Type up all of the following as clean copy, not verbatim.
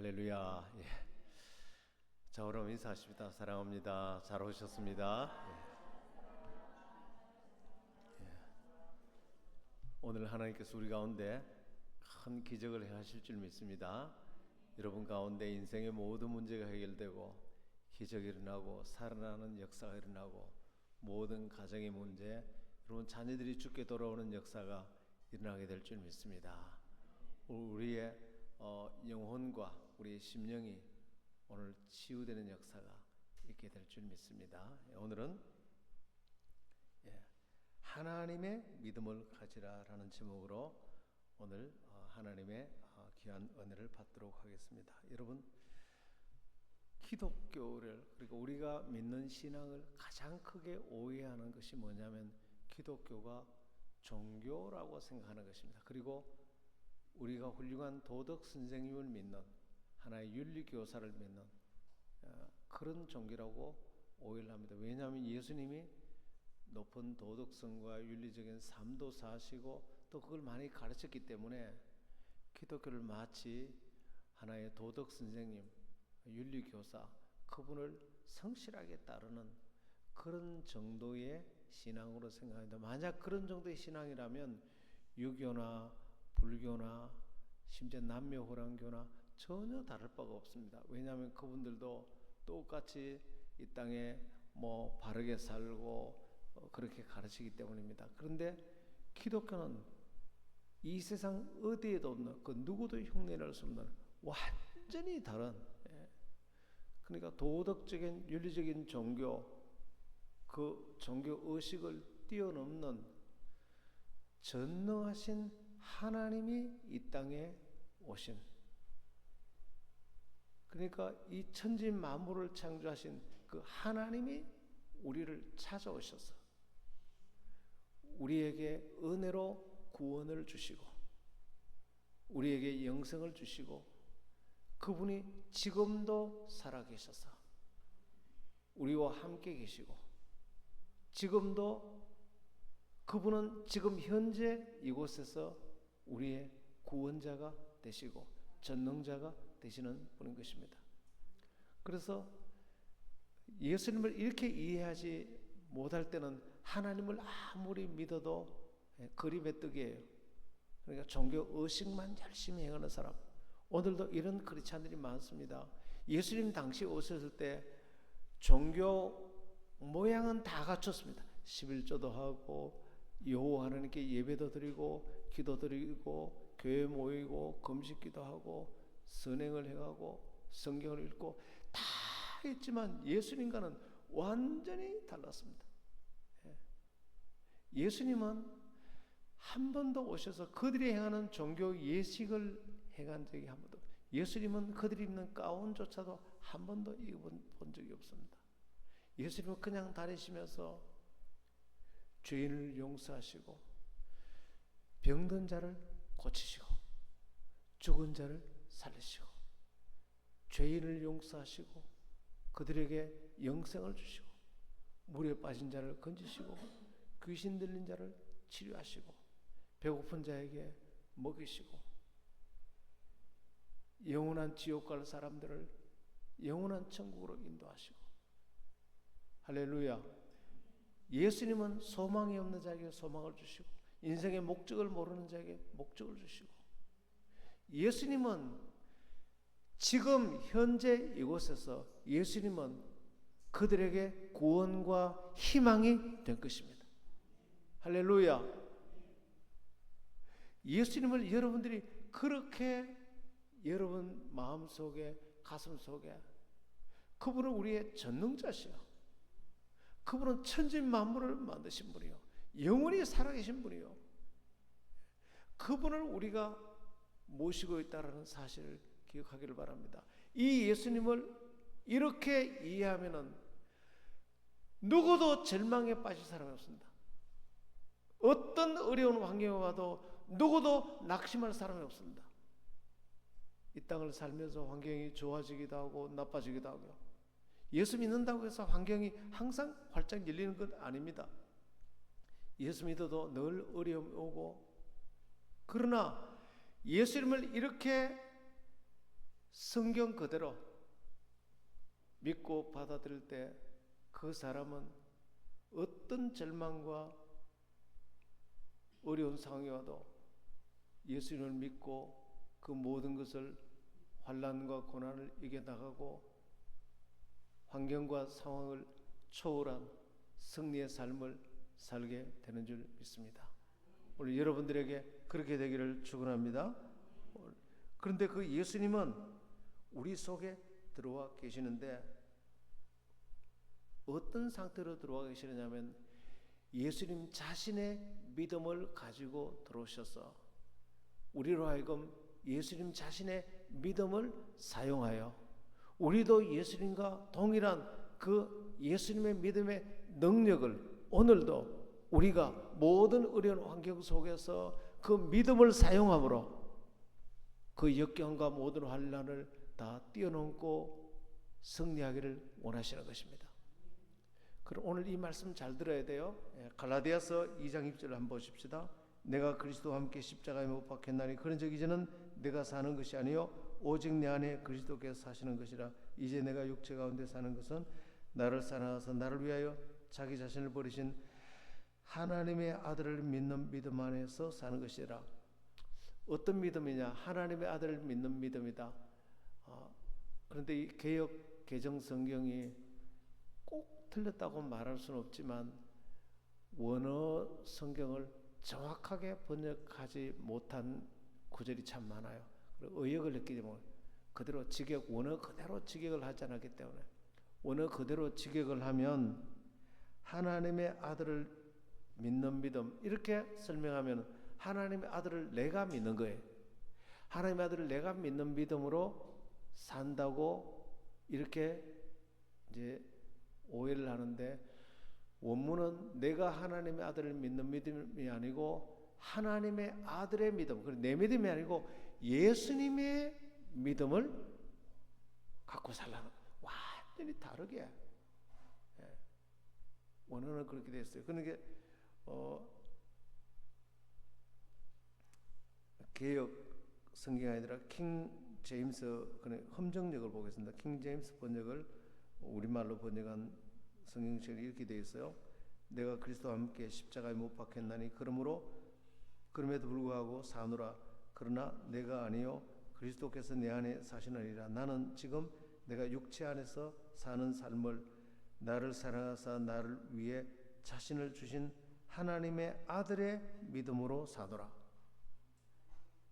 할렐루야. 예. 자, 그럼 인사하십니다. 사랑합니다. 잘 오셨습니다. 예. 오늘 하나님께서 우리 가운데 큰 기적을 하실 줄 믿습니다. 여러분 가운데 인생의 모든 문제가 해결되고 기적이 일어나고 살아나는 역사가 일어나고 모든 가정의 문제, 여러분 자녀들이 죽게 돌아오는 역사가 일어나게 될 줄 믿습니다. 우리의 영혼과 우리의 심령이 오늘 치유되는 역사가 있게 될 줄 믿습니다. 오늘은 하나님의 믿음을 가지라라는 제목으로 오늘 하나님의 귀한 은혜를 받도록 하겠습니다. 여러분, 기독교를, 그리고 우리가 믿는 신앙을 가장 크게 오해하는 것이 뭐냐면 기독교가 종교라고 생각하는 것입니다. 그리고 우리가 훌륭한 도덕 선생님을 믿는 하나의 윤리교사를 믿는 그런 종교라고 오해를 합니다. 왜냐하면 예수님이 높은 도덕성과 윤리적인 삶도 사시고 또 그걸 많이 가르쳤기 때문에 기독교를 마치 하나의 도덕 선생님, 윤리교사, 그분을 성실하게 따르는 그런 정도의 신앙으로 생각합니다. 만약 그런 정도의 신앙이라면 유교나 불교나 심지어 남녀호랑교나 전혀 다를 바가 없습니다. 왜냐하면 그분들도 똑같이 이 땅에 바르게 살고 그렇게 가르치기 때문입니다. 그런데 기독교는 이 세상 어디에도 없는, 그 누구도 흉내낼 수 없는 완전히 다른, 그러니까 도덕적인 윤리적인 종교, 그 종교 의식을 뛰어넘는 전능하신 하나님이 이 땅에 오신, 그러니까 이 천지 만물을 창조하신 그 하나님이 우리를 찾아오셔서 우리에게 은혜로 구원을 주시고 우리에게 영생을 주시고 그분이 지금도 살아계셔서 우리와 함께 계시고 지금도 그분은 지금 현재 이곳에서 우리의 구원자가 되시고 전능자가 되시는 분인 것입니다. 그래서 예수님을 이렇게 이해하지 못할 때는 하나님을 아무리 믿어도 거리메뚜기예요. 그러니까 종교 의식만 열심히 행하는 사람, 오늘도 이런 크리스찬들이 많습니다. 예수님 당시 오셨을 때 종교 모양은 다 갖췄습니다. 11조도 하고 여호와 하나님께 예배도 드리고 기도 드리고 교회 모이고 금식기도 하고 선행을 해가고 성경을 읽고 다 했지만 예수님과는 완전히 달랐습니다. 예수님은 한 번도 오셔서 그들이 행하는 종교 예식을 행한 적이 한 번도, 예수님은 그들이 입는 가운조차도 한 번도 입어본 적이 없습니다. 예수님은 그냥 다니시면서 죄인을 용서하시고 병든 자를 고치시고 죽은 자를 살리시고 죄인을 용서하시고 그들에게 영생을 주시고 물에 빠진 자를 건지시고 귀신 들린 자를 치료하시고 배고픈 자에게 먹이시고 영원한 지옥 갈 사람들을 영원한 천국으로 인도하시고, 할렐루야. 예수님은 소망이 없는 자에게 소망을 주시고 인생의 목적을 모르는 자에게 목적을 주시고, 예수님은 지금 현재 이곳에서 예수님은 그들에게 구원과 희망이 된 것입니다. 할렐루야. 예수님을 여러분들이 그렇게 여러분 마음속에 가슴속에, 그분은 우리의 전능자시요, 그분은 천지 만물을 만드신 분이요, 영원히 살아계신 분이요, 그분을 우리가 모시고 있다는 사실을 기억하기를 바랍니다. 이 예수님을 이렇게 이해하면은 누구도 절망에 빠질 사람이 없습니다. 어떤 어려운 환경에 와도 누구도 낙심할 사람이 없습니다. 이 땅을 살면서 환경이 좋아지기도 하고 나빠지기도 하고요. 예수 믿는다고 해서 환경이 항상 활짝 열리는 건 아닙니다. 예수 믿어도 늘 어려움이 오고, 그러나 예수님을 이렇게 성경 그대로 믿고 받아들일 때 그 사람은 어떤 절망과 어려운 상황이 와도 예수님을 믿고 그 모든 것을 환난과 고난을 이겨나가고 환경과 상황을 초월한 승리의 삶을 살게 되는 줄 믿습니다. 오늘 여러분들에게 그렇게 되기를 축원합니다. 그런데 그 예수님은 우리 속에 들어와 계시는데 어떤 상태로 들어와 계시느냐면 예수님 자신의 믿음을 가지고 들어오셔서 우리로 하여금 예수님 자신의 믿음을 사용하여 우리도 예수님과 동일한 그 예수님의 믿음의 능력을 오늘도 우리가 모든 어려운 환경 속에서 그 믿음을 사용함으로 그 역경과 모든 환난을 다 뛰어넘고 승리하기를 원하시는 것입니다. 그럼 오늘 이 말씀 잘 들어야 돼요. 갈라디아서 2장 6절을 한번 보십시다. 내가 그리스도와 함께 십자가에 못 박혔나니 그런즉 이제는 내가 사는 것이 아니요 오직 내 안에 그리스도께서 사시는 것이라. 이제 내가 육체 가운데 사는 것은 나를 사랑하사 나를 위하여 자기 자신을 버리신 하나님의 아들을 믿는 믿음 안에서 사는 것이라. 어떤 믿음이냐? 하나님의 아들을 믿는 믿음이다. 그런데 이 개역 개정 성경이 꼭 틀렸다고 말할 수는 없지만 원어 성경을 정확하게 번역하지 못한 구절이 참 많아요. 의역을 했기 때문에 그대로 직역 원어 그대로 직역을 하지 않았기 때문에 원어 그대로 직역을 하면 하나님의 아들을 믿는 믿음 이렇게 설명하면 하나님의 아들을 내가 믿는 거예요. 하나님의 아들을 내가 믿는 믿음으로 산다고 이렇게 이제 오해를 하는데 원문은 내가 하나님의 아들을 믿는 믿음이 아니고 하나님의 아들의 믿음, 그리고 내 믿음이 아니고 예수님의 믿음을 갖고 살라는 완전히 다르게 원어는 그렇게 됐어요. 그러니까 개역 성경이 아니라 킹 제임스 험정역을 보겠습니다. 킹 제임스 번역을 우리말로 번역한 성경책이 이렇게 되어 있어요. 내가 그리스도와 함께 십자가에 못 박혔나니 그럼에도 불구하고 사노라. 그러나 내가 아니요 그리스도께서 내 안에 사시느니라. 나는 지금 내가 육체 안에서 사는 삶을 나를 사랑하사 나를 위해 자신을 주신 하나님의 아들의 믿음으로 사노라.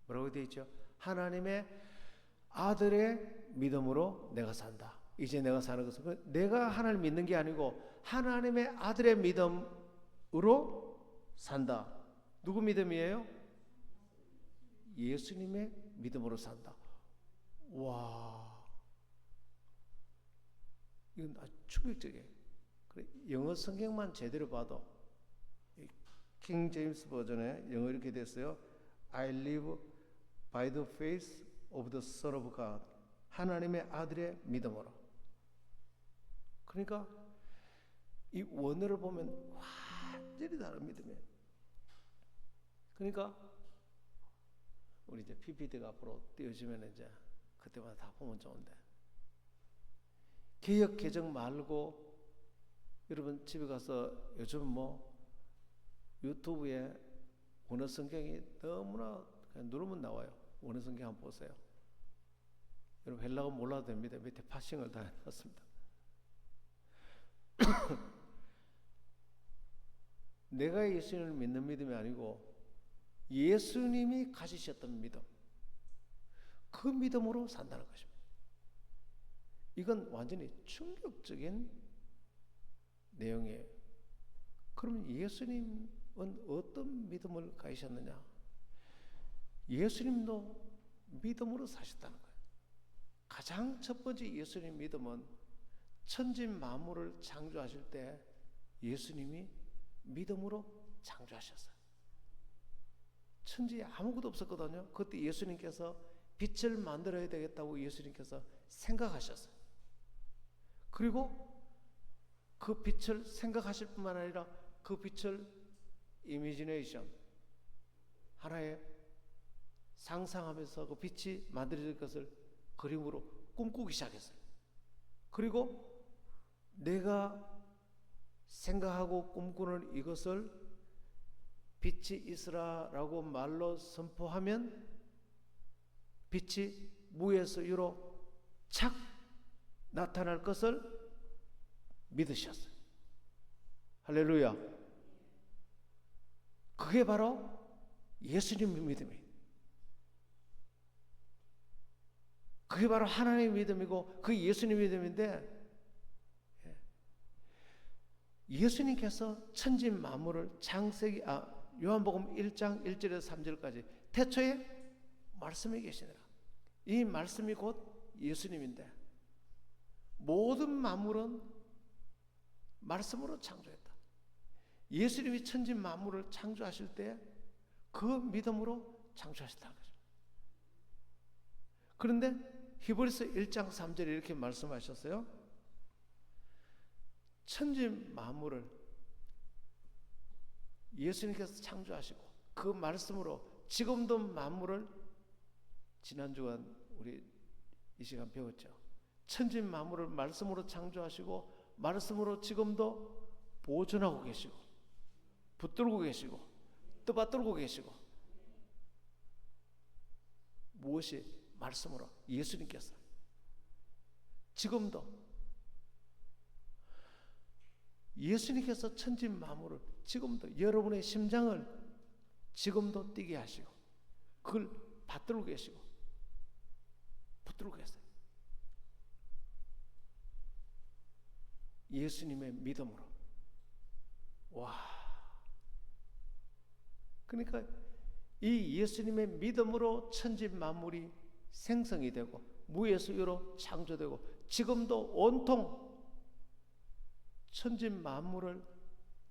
뭐라고 되어 있죠? 하나님의 아들의 믿음으로 내가 산다. 이제 내가 사는 것은 내가 하나님 믿는 게 아니고 하나님의 아들의 믿음으로 산다. 누구 믿음이에요? 예수님의 믿음으로 산다. 와, 이건 아주 충격적이에요. 영어 성경만 제대로 봐도 킹 제임스 버전에 영어 이렇게 됐어요. I live by the faith of the Son of God. 하나님의 아들의 믿음으로. 그러니까 이 원어를 보면 완전히 다른 믿음이에요. 그러니까 우리 이제 PPT가 앞으로 띄워지면 이제 그때마다 다 보면 좋은데 개역 개정 말고 여러분 집에 가서 요즘 뭐 유튜브에 원어 성경이 너무나 그냥 누르면 나와요. 원어 성경 한번 보세요. 여러분 헬라어 몰라도 됩니다. 밑에 파싱을 다 해놨습니다. 내가 예수님을 믿는 믿음이 아니고 예수님이 가지셨던 믿음, 그 믿음으로 산다는 것입니다. 이건 완전히 충격적인 내용이에요. 그럼 예수님은 어떤 믿음을 가지셨느냐? 예수님도 믿음으로 사셨다는 거예요. 가장 첫 번째 예수님 믿음은 천지 만물을 창조하실 때 예수님이 믿음으로 창조하셨어요. 천지에 아무것도 없었거든요. 그때 예수님께서 빛을 만들어야 되겠다고 예수님께서 생각하셨어요. 그리고 그 빛을 생각하실 뿐만 아니라 그 빛을 이미지네이션, 하나의 상상하면서 그 빛이 만들어질 것을 그림으로 꿈꾸기 시작했어요. 그리고 내가 생각하고 꿈꾸는 이것을 빛이 있으라라고 말로 선포하면 빛이 무에서 유로 착 나타날 것을 믿으셨어요. 할렐루야. 그게 바로 예수님의 믿음이에요. 그게 바로 하나님의 믿음이고 그 예수님의 믿음인데, 예수님께서 천지 만물을 요한복음 1장 1절에서 3절까지 태초에 말씀이 계시니라. 이 말씀이 곧 예수님인데 모든 만물은 말씀으로 창조했다. 예수님이 천지 만물을 창조하실 때 그 믿음으로 창조하셨다는 거죠. 그런데 히브리서 1장 3절에 이렇게 말씀하셨어요. 천지 만물을 예수님께서 창조하시고 그 말씀으로 지금도 만물을, 지난주간 우리 이 시간 배웠죠. 천지 만물을 말씀으로 창조하시고 말씀으로 지금도 보존하고 계시고 붙들고 계시고 떠받들고 계시고, 무엇이? 말씀으로. 예수님께서 지금도 예수님께서 천지 만물을 지금도 여러분의 심장을 지금도 뛰게 하시고 그걸 받들고 계시고 붙들고 계세요. 예수님의 믿음으로. 와. 그러니까 이 예수님의 믿음으로 천지 만물이 생성이 되고 무에서 유로 창조되고 지금도 온통 천지 만물을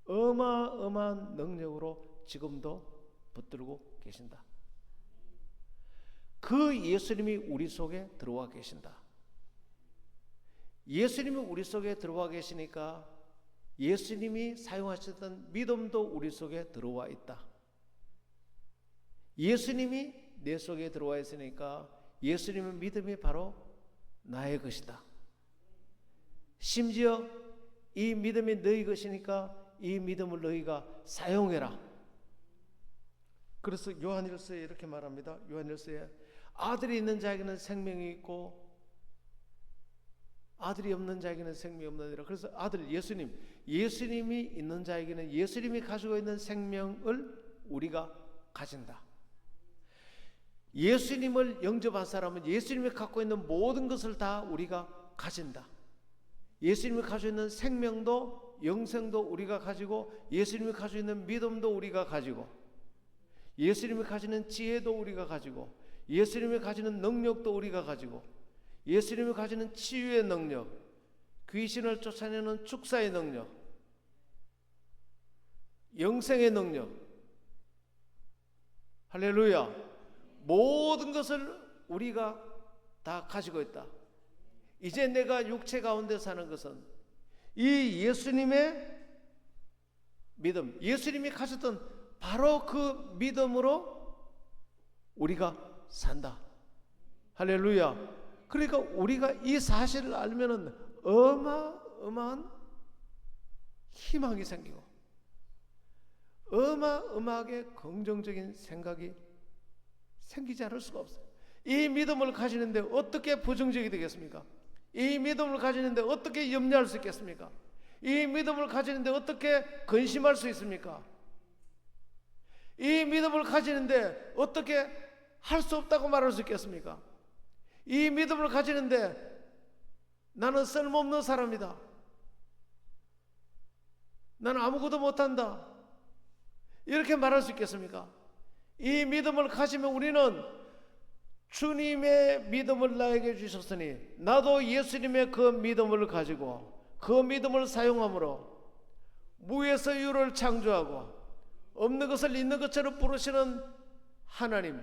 어마어마한 능력으로 지금도 붙들고 계신다. 그 예수님이 우리 속에 들어와 계신다. 예수님이 우리 속에 들어와 계시니까 예수님이 사용하셨던 믿음도 우리 속에 들어와 있다. 예수님이 내 속에 들어와 있으니까 예수님의 믿음이 바로 나의 것이다. 심지어 이 믿음이 너희 것이니까 이 믿음을 너희가 사용해라. 그래서 요한일서에 이렇게 말합니다. 요한일서에 아들이 있는 자에게는 생명이 있고 아들이 없는 자에게는 생명이 없느니라. 그래서 아들 예수님이 있는 자에게는 예수님이 가지고 있는 생명을 우리가 가진다. 예수님을 영접한 사람은 예수님이 갖고 있는 모든 것을 다 우리가 가진다. 예수님이 가지고 있는 생명도 영생도 우리가 가지고, 예수님이 가지고 있는 믿음도 우리가 가지고, 예수님이 가지는 지혜도 우리가 가지고, 예수님이 가지는 능력도 우리가 가지고, 예수님이 가지는 치유의 능력, 귀신을 쫓아내는 축사의 능력, 영생의 능력, 할렐루야, 모든 것을 우리가 다 가지고 있다. 이제 내가 육체 가운데 사는 것은 이 예수님의 믿음, 예수님이 가졌던 바로 그 믿음으로 우리가 산다. 할렐루야. 그러니까 우리가 이 사실을 알면은 어마어마한 희망이 생기고 어마어마하게 긍정적인 생각이 생기지 않을 수가 없어요. 이 믿음을 가지는데 어떻게 부정적이 되겠습니까? 이 믿음을 가지는데 어떻게 염려할 수 있겠습니까? 이 믿음을 가지는데 어떻게 근심할 수 있습니까? 이 믿음을 가지는데 어떻게 할 수 없다고 말할 수 있겠습니까? 이 믿음을 가지는데 나는 쓸모없는 사람이다, 나는 아무것도 못한다, 이렇게 말할 수 있겠습니까? 이 믿음을 가지면 우리는 주님의 믿음을 나에게 주셨으니 나도 예수님의 그 믿음을 가지고 그 믿음을 사용함으로 무에서 유를 창조하고 없는 것을 있는 것처럼 부르시는 하나님,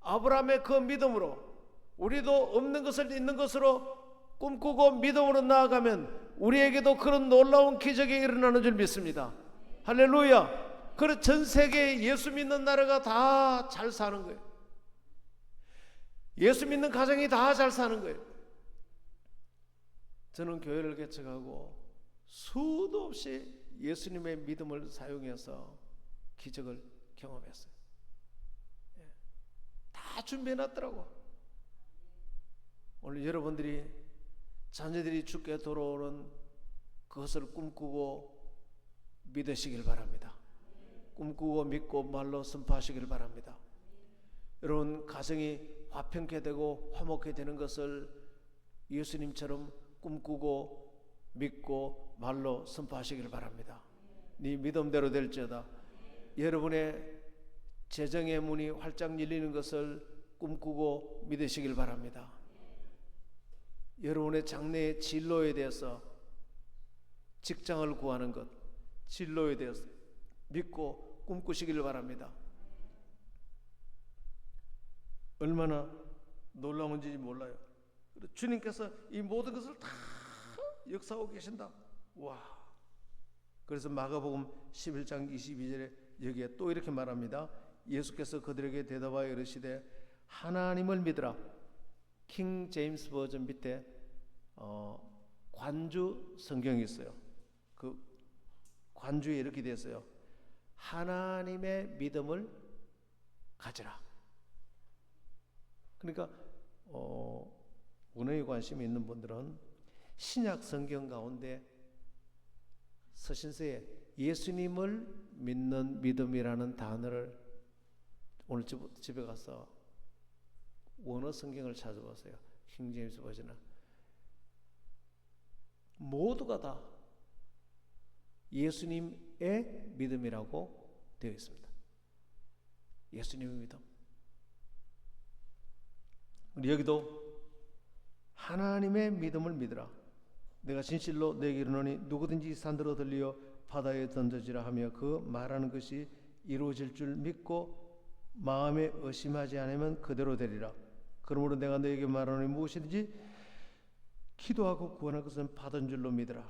아브라함의 그 믿음으로 우리도 없는 것을 있는 것으로 꿈꾸고 믿음으로 나아가면 우리에게도 그런 놀라운 기적이 일어나는 줄 믿습니다. 할렐루야. 그래서 전 세계에 예수 믿는 나라가 다 잘 사는 거예요. 예수 믿는 가정이 다 잘 사는 거예요. 저는 교회를 개척하고 수도 없이 예수님의 믿음을 사용해서 기적을 경험했어요. 다 준비해놨더라고. 오늘 여러분들이 자녀들이 주께 돌아오는 그것을 꿈꾸고 믿으시길 바랍니다. 꿈꾸고 믿고 말로 선포하시길 바랍니다. 여러분 가정이 화평케 되고 화목케 되는 것을 예수님처럼 꿈꾸고 믿고 말로 선포하시길 바랍니다. 네 믿음대로 될지어다. 여러분의 재정의 문이 활짝 열리는 것을 꿈꾸고 믿으시길 바랍니다. 여러분의 장래의 진로에 대해서 직장을 구하는 것, 진로에 대해서 믿고 꿈꾸시길 바랍니다. 얼마나 놀라운지 몰라요. 주님께서 이 모든 것을 다 역사하고 계신다. 와. 그래서 마가복음 11장 22절에 여기에 또 이렇게 말합니다. 예수께서 그들에게 대답하여 이르시되 하나님을 믿으라. 킹 제임스 버전 밑에 관주 성경이 있어요. 그 관주에 이렇게 되어 있어요. 하나님의 믿음을 가지라. 그러니까 은혜에 관심이 있는 분들은 신약 성경 가운데 서신서에 예수님을 믿는 믿음이라는 단어를 오늘 집에 가서 원어 성경을 찾아보세요. 킹 제임스 버전은 모두가 다 예수님의 믿음이라고 되어 있습니다. 예수님의 믿음. 우리 여기도 하나님의 믿음을 믿으라. 내가 진실로 너에게 이르노니 누구든지 산들어 들리어 바다에 던져지라 하며 그 말하는 것이 이루어질 줄 믿고 마음에 의심하지 않으면 그대로 되리라. 그러므로 내가 너에게 말하노니 무엇이든지 기도하고 구하는 것은 받은 줄로 믿으라.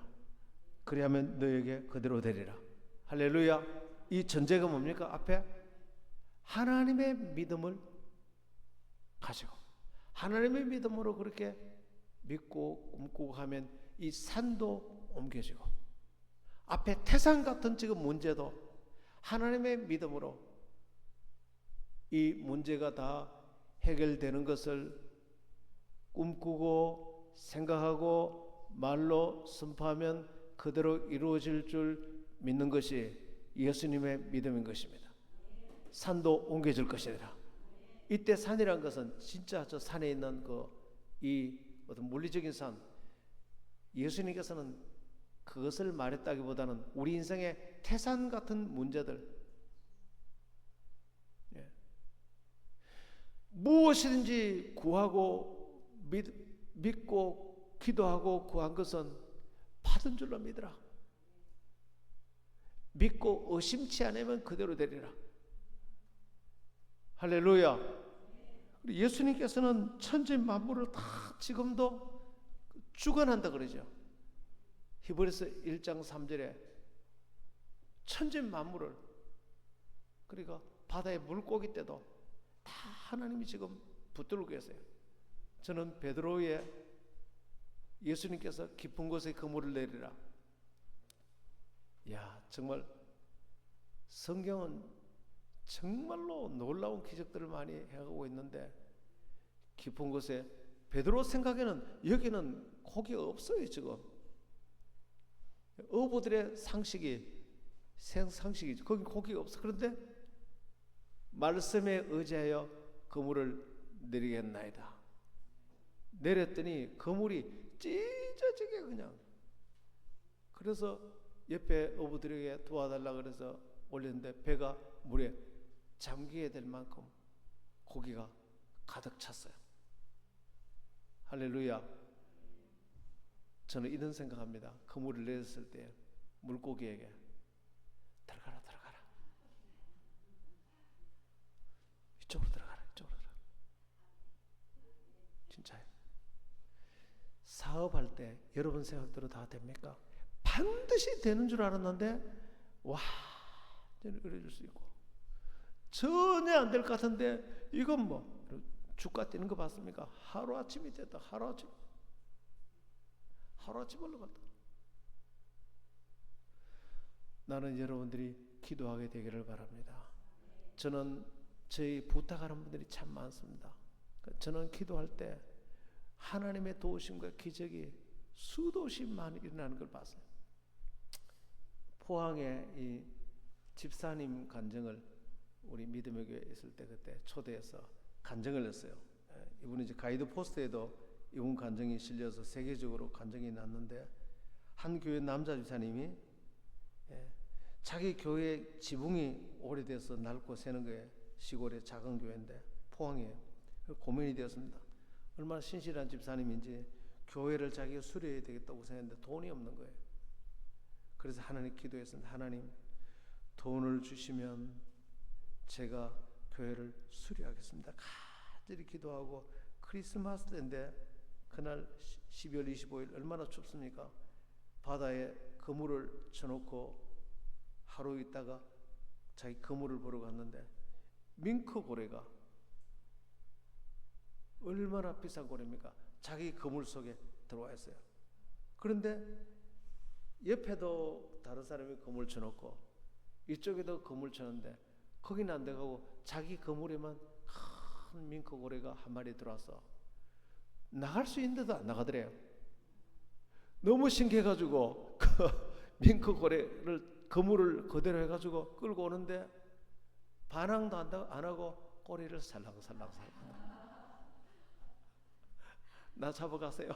그리하면 너에게 그대로 되리라. 할렐루야. 이 전제가 뭡니까? 앞에 하나님의 믿음을 가지고 하나님의 믿음으로 그렇게 믿고 꿈꾸고 하면 이 산도 옮겨지고 앞에 태산 같은 지금 문제도 하나님의 믿음으로 이 문제가 다 해결되는 것을 꿈꾸고 생각하고 말로 선포하면 그대로 이루어질 줄 믿는 것이 예수님의 믿음인 것입니다. 산도 옮겨질 것이라. 이때 산이란 것은 진짜 저 산에 있는 이 어떤 물리적인 산, 예수님께서는 그것을 말했다기보다는 우리 인생의 태산 같은 문제들, 무엇이든지 구하고 믿고 기도하고 구한 것은 받은 줄로 믿으라. 믿고 의심치 않으면 그대로 되리라. 할렐루야. 예수님께서는 천지 만물을 다 지금도 주관한다 그러죠. 히브리서 1장 3절에 천지 만물을, 그러니까 바다의 물고기 때도 다 하나님이 지금 붙들고 계세요. 저는 베드로의 예수님께서 깊은 곳에 그물을 내리라. 야, 정말 성경은 정말로 놀라운 기적들을 많이 해가고 있는데 깊은 곳에 베드로 생각에는 여기는 고기가 없어요. 지금 어부들의 상식이 거기 고기가 없어. 그런데 말씀에 의지하여 그물을 내리겠나이다. 내렸더니 그물이 찢어지게 그냥. 그래서 옆에 어부들에게 도와달라 그래서 올렸는데 배가 물에 잠기게 될 만큼 고기가 가득 찼어요. 할렐루야. 저는 이런 생각합니다. 그물을 내렸을 때 물고기에게 들어가라. 이쪽으로 들어가라. 진짜요. 사업할 때 여러분 생각대로 다 됩니까? 반드시 되는 줄 알았는데 와, 이제는 어려질 수 있고 전혀 안 될 것 같은데 이건 뭐 주가 뛰는 거 봤습니까? 하루아침이 됐다. 하루아침 올라갔다. 나는 여러분들이 기도하게 되기를 바랍니다. 저는 저희 부탁하는 분들이 참 많습니다. 저는 기도할 때 하나님의 도우심과 기적이 수도 없이 많이 일어나는 걸 봤어요. 포항에 이 집사님 간증을 우리 믿음의 교회에 있을 때 그때 초대해서 간증을 했어요. 이분은 이제 가이드 포스트에도 이분 간증이 실려서 세계적으로 간증이 났는데, 한 교회 남자 집사님이 자기 교회 지붕이 오래돼서 낡고 새는 거예요. 시골의 작은 교회인데 포항에 고민이 되었습니다. 얼마나 신실한 집사님인지 교회를 자기가 수리해야 되겠다고 생각했는데 돈이 없는 거예요. 그래서 하나님 기도했습니다. 하나님, 돈을 주시면 제가 교회를 수리하겠습니다. 간절히 기도하고, 크리스마스 때인데 그날 12월 25일 얼마나 춥습니까? 바다에 그물을 쳐놓고 하루 있다가 자기 그물을 보러 갔는데 밍크 고래가, 얼마나 비싼 고래입니까? 자기 그물 속에 들어와 있어요. 그런데 옆에도 다른 사람이 그물 쳐놓고 이쪽에도 그물 쳐는데 거기는 안 돼가고 자기 그물에만 큰 밍크 고래가 한 마리 들어와서 나갈 수 있는데도 안 나가더래요. 너무 신기해가지고 그 밍크 고래를 그물을 그대로 해가지고 끌고 오는데 반항도 안 하고 꼬리를 살랑살랑 나 잡아가세요.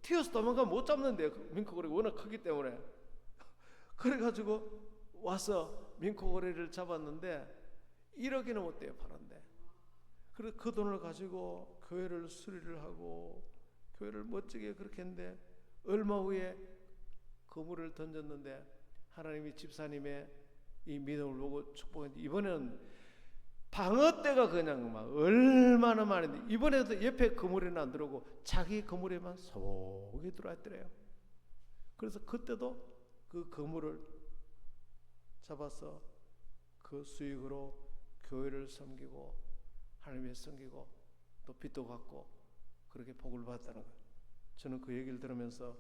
튀어서 도망가면 못 잡는데 밍크고래가 워낙 크기 때문에. 그래가지고 와서 밍크고래를 잡았는데 1억이나 못 돼요, 파는데. 그래서 그 돈을 가지고 교회를 수리를 하고 교회를 멋지게 그렇게 했는데, 얼마 후에 그물을 던졌는데 하나님이 집사님의 이 믿음을 보고 축복했는데, 이번에는 방어대가 그냥 막 얼마나 많은데, 이번에도 옆에 그물에는 안 들어오고 자기 그물에만 속에 들어왔더래요. 그래서 그때도 그 그물을 잡아서 그 수익으로 교회를 섬기고 하나님을 섬기고 또 빚도 갚고 그렇게 복을 받았다는 거예요. 저는 그 얘기를 들으면서,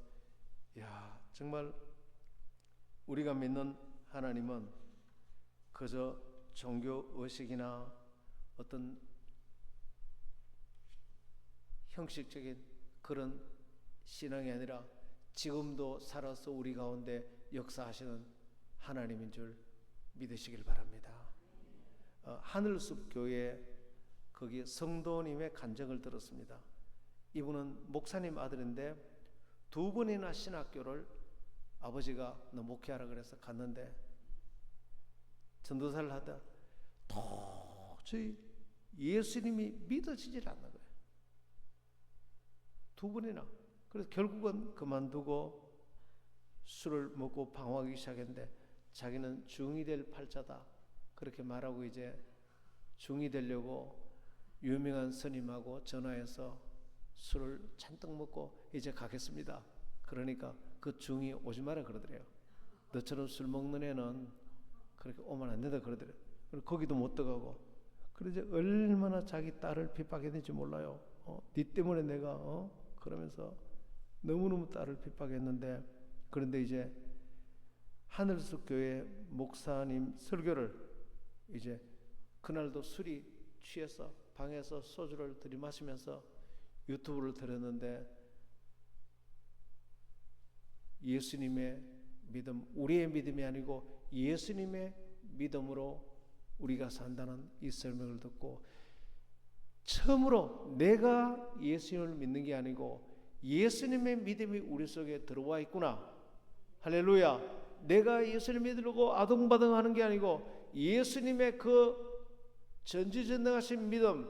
야, 정말 우리가 믿는 하나님은 그저 종교 의식이나 어떤 형식적인 그런 신앙이 아니라 지금도 살아서 우리 가운데 역사하시는 하나님인 줄 믿으시길 바랍니다. 하늘숲 교회 거기 성도님의 간증을 들었습니다. 이분은 목사님 아들인데 2번이나 신학교를 아버지가 너 목회하라 그래서 갔는데 전도사를 하다 도저히 예수님이 믿어지질 않는 거예요. 2번이나. 그래서 결국은 그만두고 술을 먹고 방황하기 시작했는데, 자기는 중이 될 팔자다 그렇게 말하고 이제 중이 되려고 유명한 스님하고 전화해서 술을 잔뜩 먹고 이제 가겠습니다. 그러니까 그 중이 오지 마라 그러더래요. 너처럼 술 먹는 애는 그렇게 오면 안 된다 그러더래요. 그리고 거기도 못 들어가고. 그래서 얼마나 자기 딸을 핍박했는지 몰라요. 네 때문에 내가 그러면서 너무너무 딸을 핍박했는데, 그런데 이제 하늘숲 교회 목사님 설교를 이제 그날도 술이 취해서 방에서 소주를 들이마시면서 유튜브를 들었는데, 예수님의 믿음, 우리의 믿음이 아니고 예수님의 믿음으로 우리가 산다는 이 설명을 듣고, 처음으로 내가 예수님을 믿는 게 아니고 예수님의 믿음이 우리 속에 들어와 있구나. 할렐루야. 내가 예수님 믿으려고 아둥바둥하는 게 아니고 예수님의 그 전지전능하신 믿음,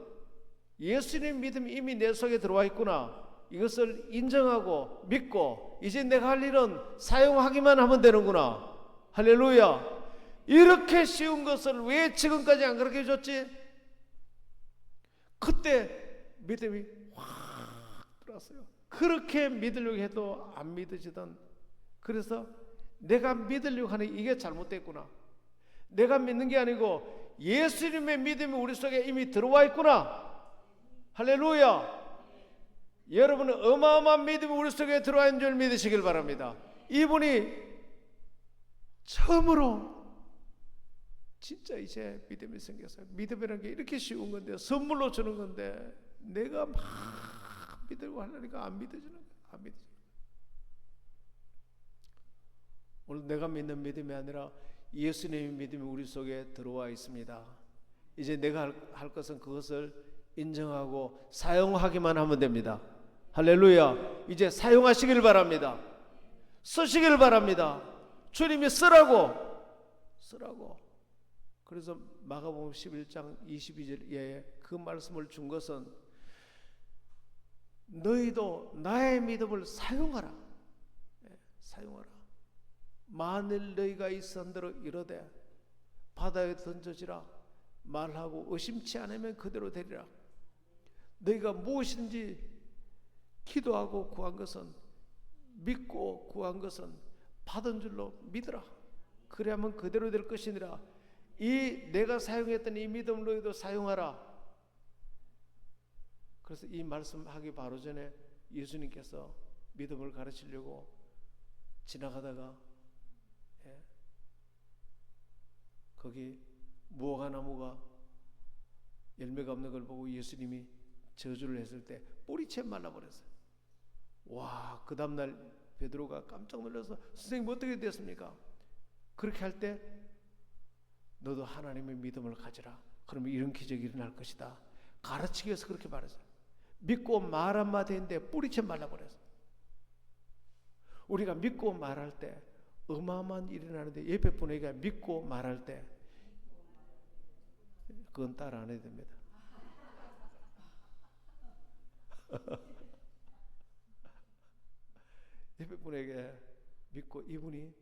예수님 믿음이 이미 내 속에 들어와 있구나. 이것을 인정하고 믿고 이제 내가 할 일은 사용하기만 하면 되는구나. 할렐루야. 이렇게 쉬운 것을 왜 지금까지 안 그렇게 해줬지? 그때 믿음이 확 들어왔어요. 그렇게 믿으려고 해도 안 믿어지던, 그래서 내가 믿으려고 하는 이게 잘못됐구나. 내가 믿는 게 아니고 예수님의 믿음이 우리 속에 이미 들어와 있구나. 할렐루야. 여러분은 어마어마한 믿음이 우리 속에 들어와 있는 줄 믿으시길 바랍니다. 이분이 처음으로 진짜 이제 믿음이 생겼어요. 믿음이라는 게 이렇게 쉬운 건데, 선물로 주는 건데 내가 막 믿으려고 하려니까 안 믿어지는 거예요. 안 믿어지는 거예요. 오늘 내가 믿는 믿음이 아니라 예수님의 믿음이 우리 속에 들어와 있습니다. 이제 내가 할 것은 그것을 인정하고 사용하기만 하면 됩니다. 할렐루야. 이제 사용하시길 바랍니다. 쓰시길 바랍니다. 주님이 쓰라고. 그래서 마가복음 11장 22절에 그 말씀을 준 것은 너희도 나의 믿음을 사용하라. 사용하라. 만일 너희가 이 선대로 이르되 바다에 던져지라 말하고 의심치 않으면 그대로 되리라. 너희가 무엇인지 기도하고 구한 것은, 믿고 구한 것은 받은 줄로 믿으라. 그래야만 그대로 될 것이니라. 이 내가 사용했던 이 믿음을 너희도 사용하라. 그래서 이 말씀하기 바로 전에 예수님께서 믿음을 가르치려고 지나가다가 거기 무화과 나무가 열매가 없는 걸 보고 예수님이 저주를 했을 때 뿌리채 말라버렸어요. 와, 그 다음날 베드로가 깜짝 놀라서 선생님 어떻게 됐습니까? 그렇게 할 때 너도 하나님의 믿음을 가지라. 그러면 이런 기적이 일어날 것이다. 가르치기 위해서 그렇게 말했어요. 믿고 말 한마디 했는데 뿌리채 말라버렸어요. 우리가 믿고 말할 때 어마어마한 일이 일어나는데, 옆에 분에게 믿고 말할 때 그건 따라 안 해도 됩니다. 옆에 분에게 믿고 이분이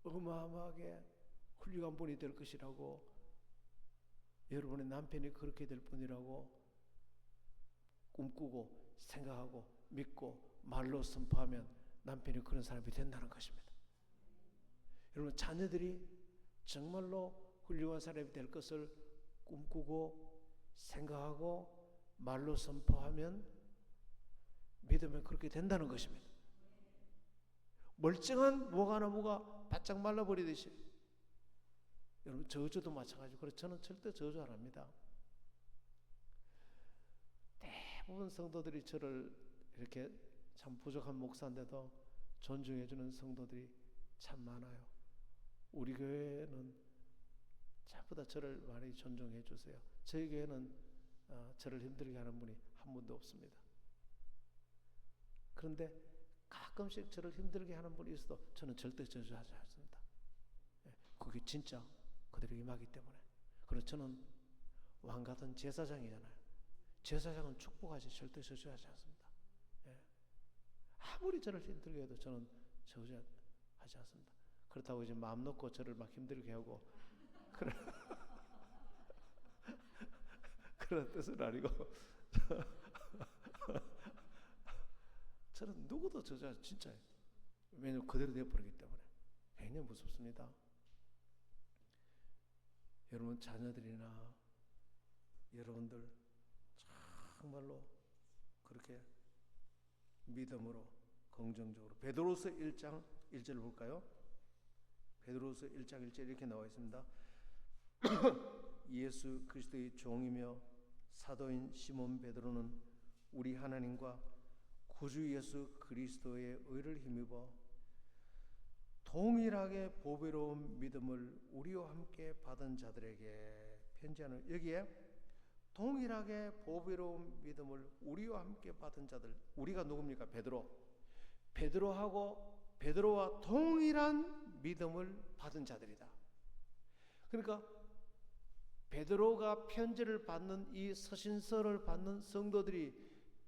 어마어마하게 훌륭한 분이 될 것이라고, 여러분의 남편이 그렇게 될 분이라고 꿈꾸고 생각하고 믿고 말로 선포하면 남편이 그런 사람이 된다는 것입니다. 여러분, 자녀들이 정말로 훌륭한 사람이 될 것을 꿈꾸고 생각하고 말로 선포하면 믿으면 그렇게 된다는 것입니다. 멀쩡한 무화과나무가 바짝 말라버리듯이, 여러분 저주도 마찬가지고. 그래서 저는 절대 저주 안 합니다. 대부분 성도들이 저를 이렇게 참 부족한 목사인데도 존중해주는 성도들이 참 많아요. 우리 교회는 전부 다 저를 많이 존중해 주세요. 저희 교회는 저를 힘들게 하는 분이 한 분도 없습니다. 그런데 가끔씩 저를 힘들게 하는 분이 있어도 저는 절대 저주하지 않습니다. 그게 진짜 그대로 임하기 때문에. 그래서 저는 왕같은 제사장이잖아요. 제사장은 축복하지 절대 저주하지 않습니다. 아무리 저를 힘들게 해도 저는 저주하지 않습니다. 그렇다고 이제 마음 놓고 저를 막 힘들게 하고 그런 뜻은 아니고 저는 누구도 저주하지 진짜예요. 왜냐하면 그대로 되어버리기 때문에 굉장히 무섭습니다. 여러분 자녀들이나 여러분들 정말로 그렇게 믿음으로 긍정적으로, 베드로서 1장 1절 볼까요? 베드로서 1장 1절 이렇게 나와 있습니다. 예수 그리스도의 종이며 사도인 시몬 베드로는 우리 하나님과 구주 예수 그리스도의 의를 힘입어 동일하게 보배로운 믿음을 우리와 함께 받은 자들에게 편지하는, 여기에 동일하게 보배로운 믿음을 우리와 함께 받은 자들, 우리가 누굽니까? 베드로와 동일한 믿음을 받은 자들이다. 그러니까 베드로가 편지를 받는, 이 서신서를 받는 성도들이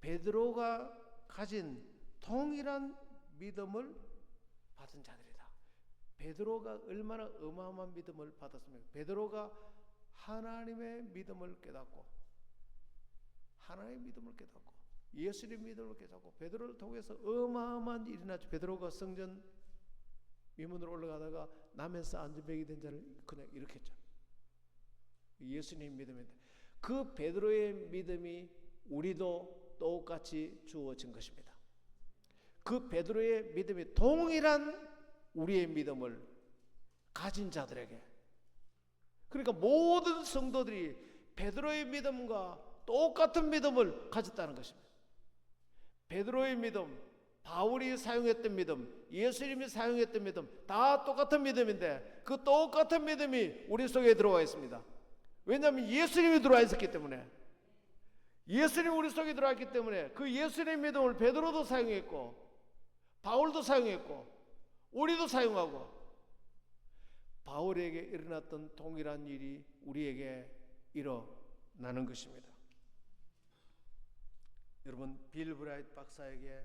베드로가 가진 동일한 믿음을 받은 자들이다. 베드로가 얼마나 어마어마한 믿음을 받았습니까? 베드로가 하나님의 믿음을 깨닫고, 하나님의 믿음을 깨닫고, 예수님의 믿음을 깨닫고, 베드로를 통해서 어마어마한 일이 났죠. 베드로가 성전 위문으로 올라가다가 남에서 안전병이 된 자를 그냥 일으켰죠. 예수님 믿음인데 그 베드로의 믿음이 우리도 똑같이 주어진 것입니다. 그 베드로의 믿음이 동일한 우리의 믿음을 가진 자들에게, 그러니까 모든 성도들이 베드로의 믿음과 똑같은 믿음을 가졌다는 것입니다. 베드로의 믿음, 바울이 사용했던 믿음, 예수님이 사용했던 믿음 다 똑같은 믿음인데 그 똑같은 믿음이 우리 속에 들어와 있습니다. 왜냐하면 예수님이 들어와 있었기 때문에, 예수님이 우리 속에 들어와 있기 때문에 그 예수님의 믿음을 베드로도 사용했고 바울도 사용했고 우리도 사용하고, 바울에게 일어났던 동일한 일이 우리에게 일어나는 것입니다. 여러분, 빌 브라이트 박사에게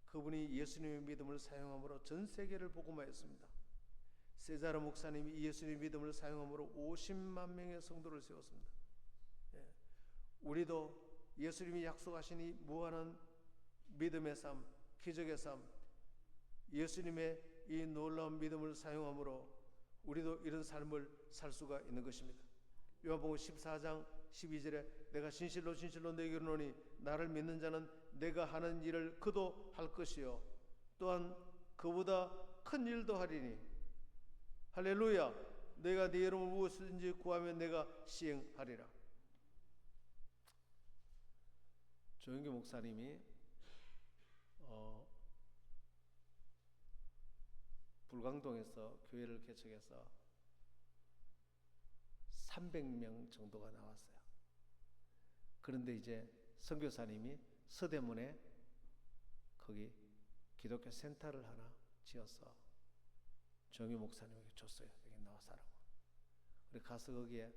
그분이 예수님의 믿음을 사용함으로 전 세계를 복음화했습니다. 세자르 목사님이 예수님의 믿음을 사용함으로 50만 명의 성도를 세웠습니다. 우리도 예수님이 약속하신 이 무한한 믿음의 삶, 기적의 삶, 예수님의 이 놀라운 믿음을 사용함으로 우리도 이런 삶을 살 수가 있는 것입니다. 요한복음 14장 12절에 내가 진실로 진실로 너희에게 이르노니 나를 믿는 자는 내가 하는 일을 그도 할 것이요 또한 그보다 큰 일도 하리니 할렐루야. 내가 네 이름으로 무엇이든지 구하면 내가 시행하리라. 조영규 목사님이 불광동에서 교회를 개척해서 300명 정도가 나왔어요. 그런데 이제 선교사님이 서대문에 거기 기독교 센터를 하나 지어서 조영규 목사님에게 줬어요. 여기 나와서 하라고. 그래 가서 거기에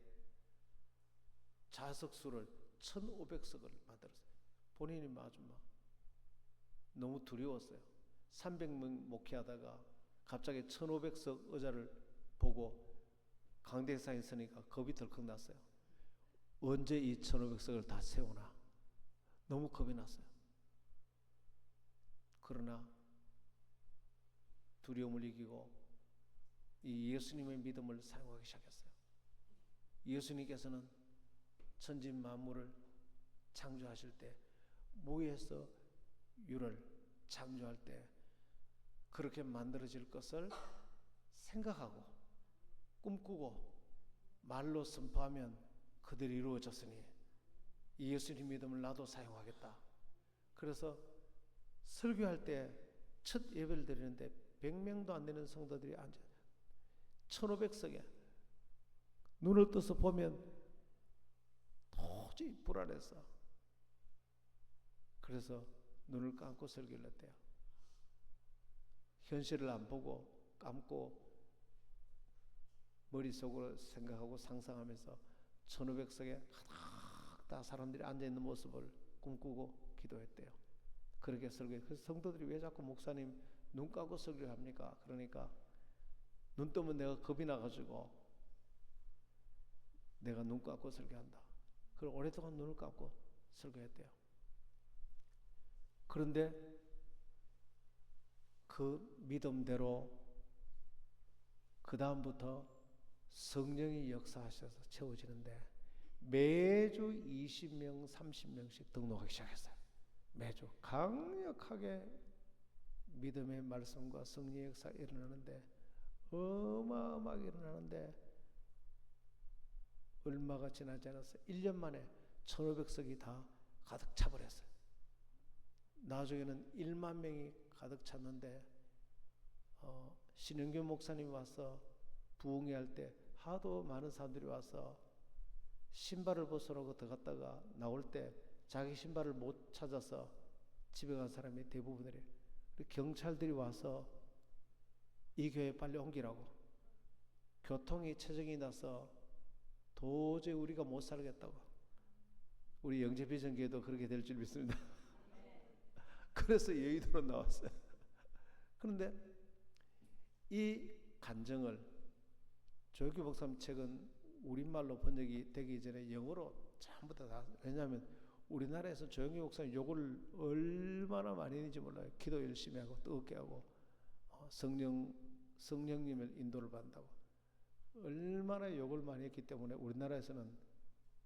좌석 수를 1,500석을 만들었어요. 본인이 아주 너무 두려웠어요. 300명 목회하다가 갑자기 1,500석 의자를 보고 강대상에 있으니까 겁이 덜컥 났어요. 언제 이 1,500석을 다 세우나 너무 겁이 났어요. 그러나 두려움을 이기고 이 예수님의 믿음을 사용하기 시작했어요. 예수님께서는 천지 만물을 창조하실 때 무에서 유를 창조할 때 그렇게 만들어질 것을 생각하고 꿈꾸고 말로 선포하면 그들이 이루어졌으니 이 예수님 믿음을 나도 사용하겠다. 그래서 설교할 때 첫 예배를 드리는데 100명도 안 되는 성도들이 앉아 1,500석에 눈을 떠서 보면 도저히 불안해서 그래서 눈을 감고 설교를 했대요. 현실을 안 보고 감고 머릿속으로 생각하고 상상하면서 1,500석에 가득 다 사람들이 앉아있는 모습을 꿈꾸고 기도했대요. 그렇게 설교해. 그래서 성도들이 왜 자꾸 목사님 눈 감고 설교합니까? 그러니까 눈 뜨면 내가 겁이 나가지고 내가 눈 감고 설교한다. 그리고 오랫동안 눈을 감고 설교했대요. 그런데 그 믿음대로 그 다음부터 성령이 역사하셔서 채워지는데 매주 20명, 30명씩 등록하기 시작했어요. 매주 강력하게 믿음의 말씀과 성령의 역사가 일어나는데 어마어마하게 일어나는데 얼마가 지나지 않아서 1년 만에 1,500석이 다 가득 차버렸어요. 나중에는 1만 명이 가득 찼는데 신영균 목사님이 와서 부흥회 때 하도 많은 사람들이 와서 신발을 벗어놓고 들어갔다가 나올 때 자기 신발을 못 찾아서 집에 간 사람이 대부분이래요. 경찰들이 와서 이 교회 빨리 옮기라고, 교통이 체증이 나서 도저히 우리가 못 살겠다고. 우리 영재비전교회도 그렇게 될 줄 믿습니다. 그래서 여의도로 나왔어요. 그런데 이 간증을 조혁규 목사님 책은 우리말로 번역이 되기 전에 영어로 전부 다, 왜냐하면 우리나라에서 조혁규 목사님 욕을 얼마나 많이 했는지 몰라요. 기도 열심히 하고 뜨겁게 하고 성령님의 인도를 받는다고. 얼마나 욕을 많이 했기 때문에 우리나라에서는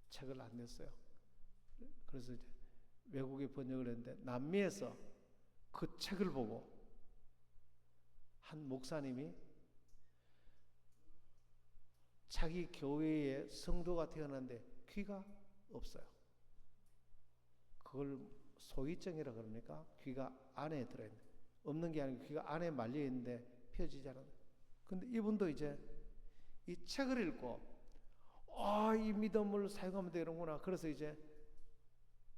책을 안 냈어요. 그래서 이제 외국에 번역을 했는데 남미에서 그 책을 보고 한 목사님이 자기 교회에 성도가 태어났는데 귀가 없어요. 그걸 소위증이라 그럽니까? 귀가 안에 들어있는, 없는 게 아니고 귀가 안에 말려 있는데 펴지지 않아요. 근데 이분도 이제 이 책을 읽고 이 믿음을 사용하면 되는구나. 그래서 이제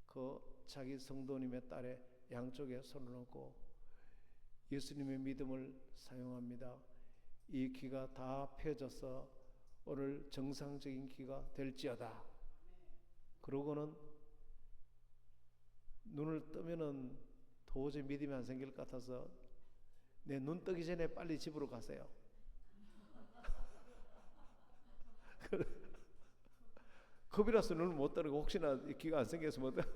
그 자기 성도님의 딸의 양쪽에 손을 얹고 예수님의 믿음을 사용합니다. 이 귀가 다 펴져서 오늘 정상적인 귀가 될지어다. 그러고는 눈을 뜨면은 도저히 믿음이 안 생길 것 같아서 내 눈 뜨기 전에 빨리 집으로 가세요. 겁이라서 눈을 못 뜨고 혹시나 귀가 안 생겨서 못 뜨고.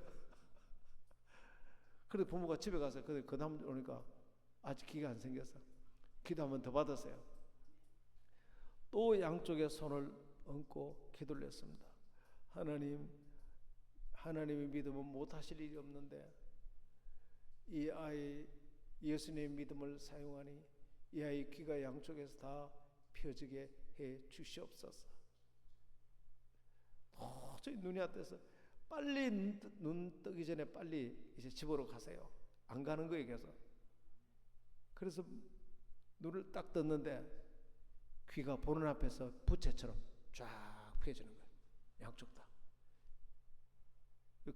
그래도 부모가 집에 가서 그 다음 오니까 아직 귀가 안 생겨서 기도 한번 더 받았어요. 또 양쪽에 손을 얹고 기도를 했습니다. 하나님의 믿음은 못하실 일이 없는데 이 아이 예수님의 믿음을 사용하니 이 아이 귀가 양쪽에서 다 펴지게 해 주시옵소서. 도저히 눈이 안 떠서 빨리 눈 뜨기 전에 빨리 이제 집으로 가세요. 안 가는 거예요 계속. 그래서 눈을 딱 떴는데 귀가 보는 앞에서 부채처럼 쫙 펴지는 거예요. 양쪽 다.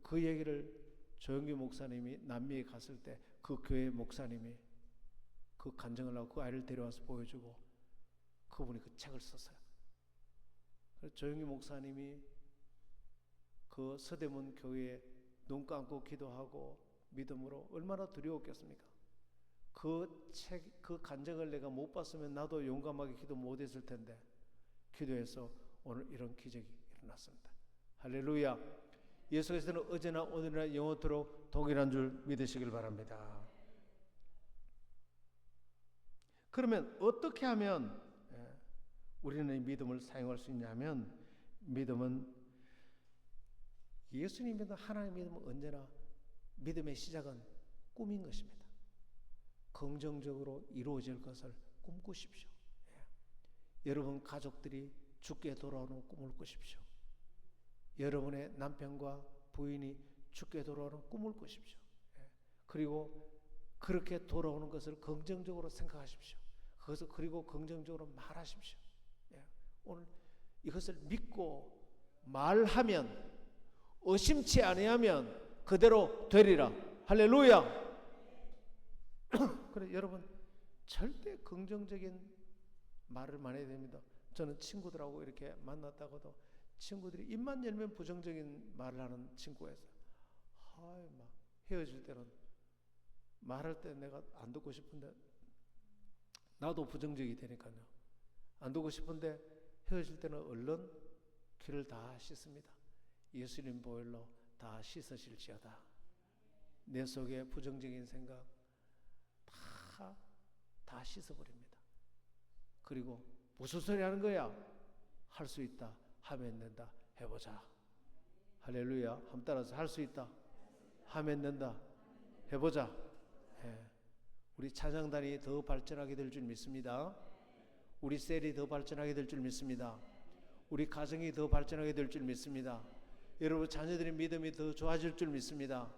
그 얘기를 조영기 목사님이 남미에 갔을 때 그 교회 목사님이 그 간증을 하고 그 아이를 데려와서 보여주고 그분이 그 책을 썼어요. 그래서 조영기 목사님이 그 서대문 교회에 눈 감고 기도하고 믿음으로 얼마나 두려웠겠습니까? 그 책, 그 간증을 내가 못 봤으면 나도 용감하게 기도 못 했을 텐데 기도해서 오늘 이런 기적이 일어났습니다. 할렐루야. 예수 그리스도는 어제나 오늘이나 영원토록 동일한 줄 믿으시길 바랍니다. 그러면 어떻게 하면 우리는 이 믿음을 사용할 수 있냐면 믿음은 예수님 믿음, 하나님 믿음은 언제나 믿음의 시작은 꿈인 것입니다. 긍정적으로 이루어질 것을 꿈꾸십시오. 여러분 가족들이 죽게 돌아오는 꿈을 꾸십시오. 여러분의 남편과 부인이 죽게 돌아오는 꿈을 꾸십시오. 그리고 그렇게 돌아오는 것을 긍정적으로 생각하십시오. 그것을 그리고 긍정적으로 말하십시오. 오늘 이것을 믿고 말하면 의심치 아니하면 그대로 되리라. 할렐루야. 그래 여러분 절대 긍정적인 말을 많이 해야 됩니다. 저는 친구들하고 이렇게 만났다고도 친구들이 입만 열면 부정적인 말을 하는 친구였어요. 막 헤어질 때는 말할 때 내가 안 듣고 싶은데 나도 부정적이 되니까요. 안 듣고 싶은데 헤어질 때는 얼른 귀를 다 씻습니다. 예수님 보혈로 다 씻으실지어다. 내 속에 부정적인 생각 다 씻어버립니다. 그리고 무슨 소리 하는 거야? 할 수 있다. 하면 된다. 해보자. 할렐루야. 한번 따라서 할 수 있다. 하면 된다. 해보자. 우리 찬양단이 더 발전하게 될 줄 믿습니다. 우리 셀이 더 발전하게 될 줄 믿습니다. 우리 가정이 더 발전하게 될 줄 믿습니다. 여러분 자녀들의 믿음이 더 좋아질 줄 믿습니다.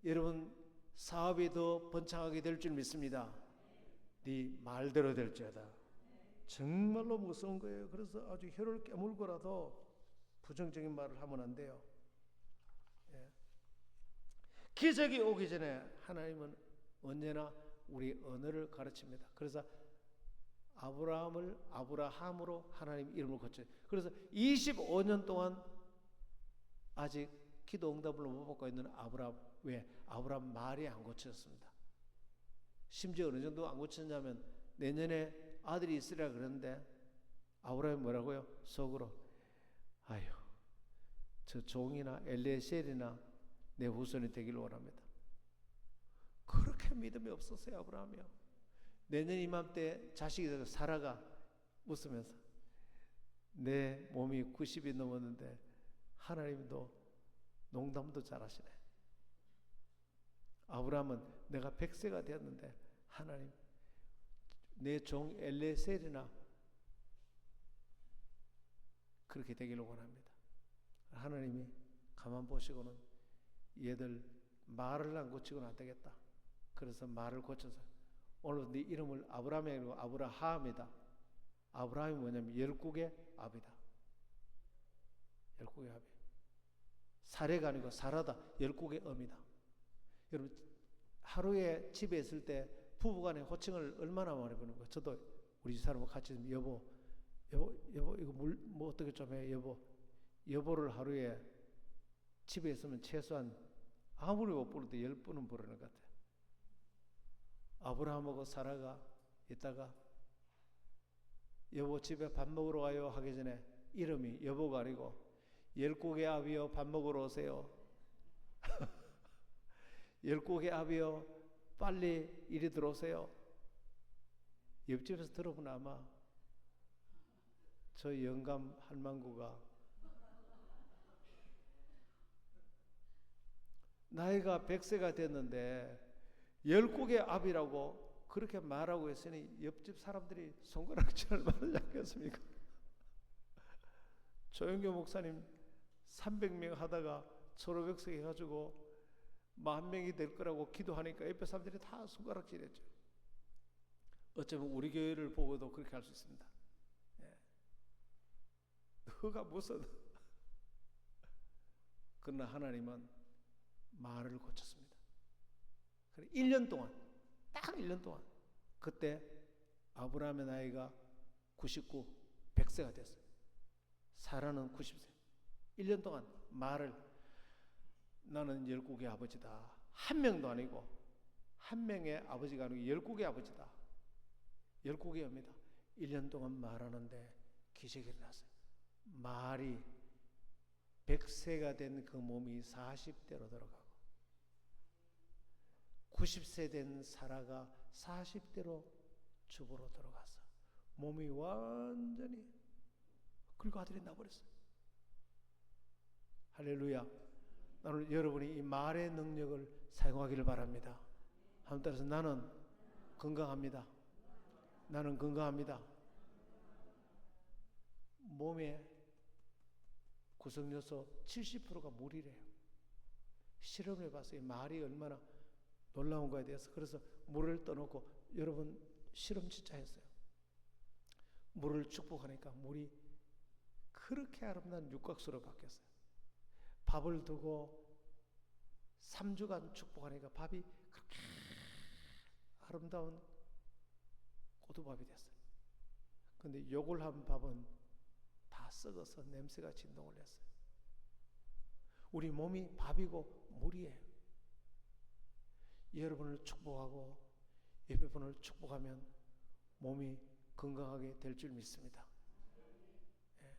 여러분 사업이 더 번창하게 될 줄 믿습니다. 네 말대로 될지어다. 정말로 무서운 거예요. 그래서 아주 혀를 깨물고라도 부정적인 말을 하면 안 돼요. 기적이 오기 전에 하나님은 언제나 우리 언어를 가르칩니다. 그래서 아브라함을 아브라함으로 하나님 이름을 고쳐요. 그래서 25년 동안 아직 기도 응답을 못 받고 있는 아브라함. 왜? 아브라함 말이 안 고쳐졌습니다. 심지어 어느 정도 안 고쳤냐면 내년에 아들이 있으리라 그러는데 아브라함이 뭐라고요? 속으로 아유 저 종이나 엘리에셀이나 내 후손이 되기를 원합니다. 그렇게 믿음이 없었어요. 아브라함이요. 내년 이맘때 자식이 돼서 사라가 웃으면서 내 몸이 90이 넘었는데 하나님도 농담도 잘하시네. 아브라함은 내가 100세가 되었는데 하나님 내 종 엘레셀이나 그렇게 되기를 원합니다. 하나님이 가만 보시고는 얘들 말을 안 고치고는 안 되겠다. 그래서 말을 고쳐서 오늘 네 이름을 아브라함이 아니고 아브라함이다. 아브라함이 뭐냐면 열국의 아비다. 열국의 아비. 사례가 아니고 사라다. 열국의 어미다. 여러분 하루에 집에 있을 때 부부간에 호칭을 얼마나 많이 보는 거예요. 저도 우리 사람하고 같이 여보 이거 물 뭐 어떻게 좀 해 여보를 하루에 집에 있으면 최소한 아무리 못 부르도 10번은 부르는 것 같아요. 아브라함하고 사라가 있다가 여보 집에 밥 먹으러 와요 하기 전에 이름이 여보가 아니고 열국의 아비여 밥 먹으러 오세요. 열국의 아비여 빨리 이리 들어오세요. 옆집에서 들어보면 아마 저 영감 할망구가 나이가 100세가 됐는데 열국의 아비라고 그렇게 말하고 있으니 옆집 사람들이 손가락질을 많이 잡겠습니까? 조영교 목사님 300명 하다가 1500석 해가지고 10,000명이 될 거라고 기도하니까 옆에 사람들이 다 손가락질했죠. 어쩌면 우리 교회를 보고도 그렇게 할 수 있습니다. 예. 너가 무슨 그러나 하나님은 말을 고쳤습니다. 1년 동안 딱 1년 동안 그때 아브라함의 나이가 99, 100세가 됐어요. 사라는 90세. 1년 동안 말을 나는 열국의 아버지다. 한 명도 아니고 한 명의 아버지가 아니고 열국의 아버지다. 열국의 어미다. 1년 동안 말하는데 기적이 일어났어요. 말이 100세가 된 그 몸이 40대로 들어가고 90세 된 사라가 40대로 주부로 들어가서 몸이 완전히 그리고 아들이 나버렸어요. 할렐루야. 오늘 여러분이 이 말의 능력을 사용하기를 바랍니다. 한번 따라서 나는 건강합니다. 나는 건강합니다. 몸의 구성요소 70%가 물이래요. 실험해 봤어요. 말이 얼마나 놀라운 거에 대해서. 그래서 물을 떠놓고 여러분 실험 진짜 했어요. 물을 축복하니까 물이 그렇게 아름다운 육각수로 바뀌었어요. 밥을 두고 3주간 축복하니까 밥이 그렇게 아름다운 고두밥이 됐어요. 근데 욕을 한 밥은 다 썩어서 냄새가 진동을 했어요. 우리 몸이 밥이고 물이에요. 여러분을 축복하고 옆에 분을 축복하면 몸이 건강하게 될 줄 믿습니다. 예,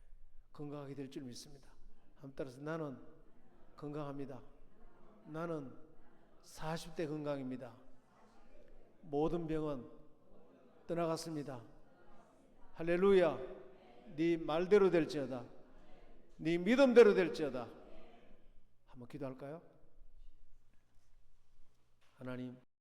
건강하게 될 줄 믿습니다. 한번 따라서 나는 건강합니다. 나는 40대 건강입니다. 모든 병은 떠나갔습니다. 할렐루야. 네 말대로 될지어다. 네 믿음대로 될지어다. 한번 기도할까요? 하나님